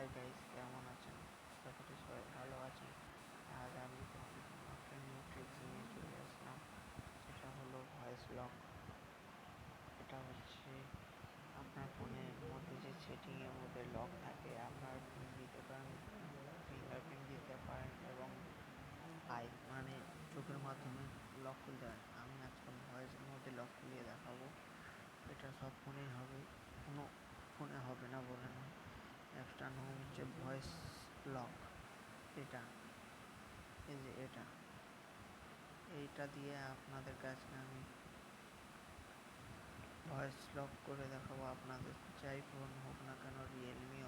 Hi guys, কেমন আছেন? আশা করি সবাই ভালো আছেন। আজ আমি তোমাদের জন্য একটা নিউ ট্রিক্স নিয়ে চলে আসলাম, সেটা হলো ভয়েস লক। এটা হচ্ছে আপনার ফোনের মধ্যে যে সেটিংয়ের মধ্যে লক থাকে, আপনার পিন দিতে পারেন, ফিঙ্গারপ্রিন্ট দিতে পারেন এবং মানে চোখের মাধ্যমে লক খুলতে পারেন। আমি আজকে ভয়েসের মধ্যে লক খুলিয়ে দেখাবো। এটা সব ফোনেই হবে, কোনো ফোনে হবে না বলে নয়। অ্যাপসটার নাম হচ্ছে ভয়েস লক। এইটা দিয়ে আপনাদের কাছে আমি ভয়েস লক করে দেখাবো। আপনাদের যাই ফোন হোক না কেন, রিয়েলমি,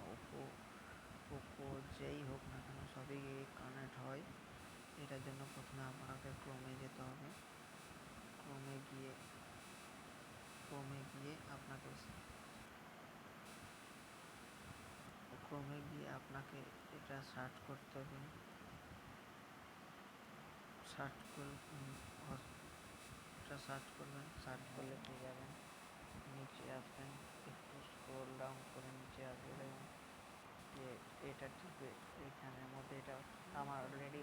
ওপো যেই হোক না কেন, সবই কানেক্ট হয়। এটার জন্য প্রথমে আপনাকে ক্রোমে যেতে হবে। ক্রোমে গিয়ে আপনাকে এটা সার্চ করতে হবে। সার্চ করবেন। সার্চ করলে পেয়ে যাবেন। নিচে আসবেন, একটু স্ক্রোল ডাউন করে নিচে আসবেন এবং এটা টিপে এইখানের মধ্যে, এটা আমার অলরেডি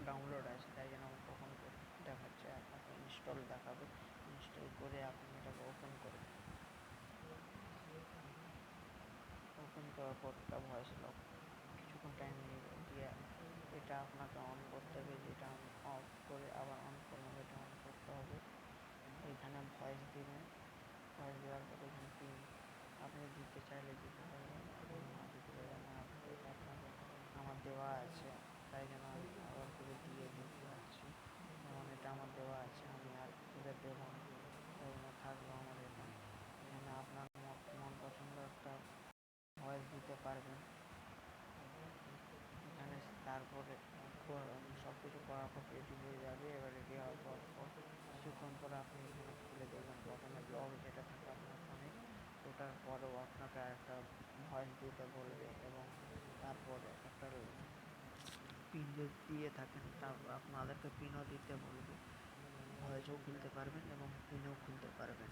ডাউনলোড আছে, তাই জন্য আমার ওপেন করে দেখাচ্ছে। আপনাকে ইনস্টল দেখাবে। ইনস্টল করে আপনি এটাকে ওপেন করবেন। ওপেন করার পর এটা ভয়েস লক কিছুক্ষণ টাইম নেবে, দিয়ে এটা আপনাকে অন করতে হবে। যেটা আমি অফ করে আবার অন করলাম, এটা অন করতে হবে। এইখানে ভয়েস দিবেন। ভয়েস দেওয়ার পর এখানে পিন আপনি দিতে চাইলে দিতে পারবেন, না দিতে পারবেন না। এটা আপনাকে আমার দেওয়া আছে, তাই জন্য আমি আবার করে দিয়ে দিতে পারছি। যেমন এটা আমার দেওয়া আছে, আমি আর করে দেবো না, তাই জন্য থাকলো আমার এটা। এখানে আপনার মন পছন্দ একটা ভয়েস দিতে পারবেন এখানে। তারপরে সব কিছু করার পর রেডি হয়ে যাবে। এবার রেডি হওয়ার পর কিছুক্ষণ পরে আপনি এখানে খুলে দেখবেন, প্রথমে লক যেটা থাকে আপনার ফোনে, ওটার পরেও আপনাকে একটা ভয়েস দিতে বলবে এবং তারপরে একটা পিন যদি দিয়ে থাকেন, তারপর আপনাদেরকে পিনও দিতে বলবে। ভয়েসও খুলতে পারবেন এবং পিনও খুলতে পারবেন।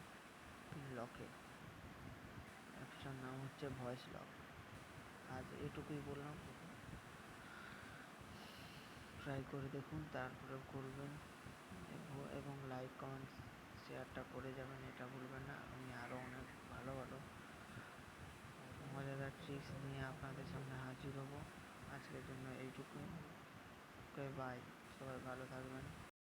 পিন লকে অ্যাপসটার নাম হচ্ছে ভয়েস লক। আজ এটুকুই বললাম, ট্রাই করে দেখুন, তারপরে করবেন এবং লাইক, কমেন্ট, শেয়ারটা করে যাবেন, এটা ভুলবেন না। আমি আরও অনেক ভালো মজাদার ট্রিক্স নিয়ে আপনাদের সামনে হাজির হব। আজকের জন্য এইটুকুই। ওকে, বাই। সবাই ভালো থাকবেন।